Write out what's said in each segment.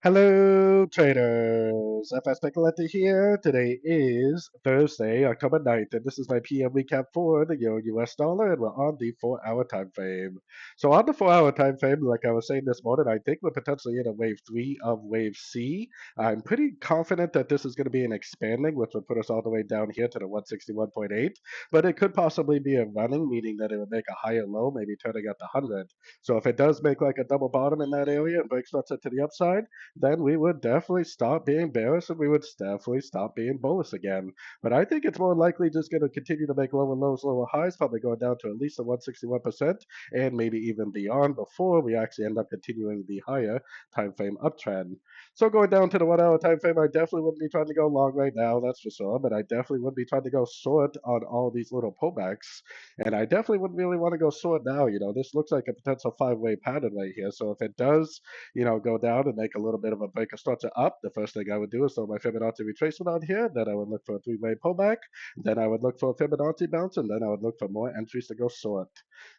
Hello, traders. FX Pip Collector here. Today is Thursday, October 9th, and this is my PM recap for the Euro US dollar, and we're on the 4-hour time frame. So, on the 4-hour time frame, like I was saying this morning, I think we're potentially in a wave 3 of wave C. I'm pretty confident that this is going to be an expanding, which would put us all the way down here to the 161.8, but it could possibly be a running, meaning that it would make a higher low, maybe turning at the 100. So, if it does make like a double bottom in that area and breaks nuts to the upside, then we would definitely stop being bearish and we would definitely stop being bullish again. But I think it's more likely just going to continue to make lower lows, lower highs, probably going down to at least the 161% and maybe even beyond before we actually end up continuing the higher time frame uptrend. So going down to the 1 hour time frame, I definitely wouldn't be trying to go long right now, that's for sure. But I definitely would be trying to go short on all these little pullbacks. And I definitely wouldn't really want to go short now. This looks like a potential five-way pattern right here. So if it does go down and make a little bit of a break or structure up, the first thing I would do is throw my Fibonacci retracement on here. Then I would look for a three-way pullback. Then I would look for a Fibonacci bounce, and then I would look for more entries to go short.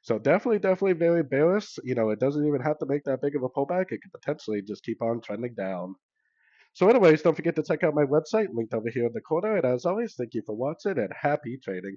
So definitely very bearish. It doesn't even have to make that big of a pullback. It could potentially just keep on trending down. So anyways, don't forget to check out my website linked over here in the corner. And as always, thank you for watching and happy trading.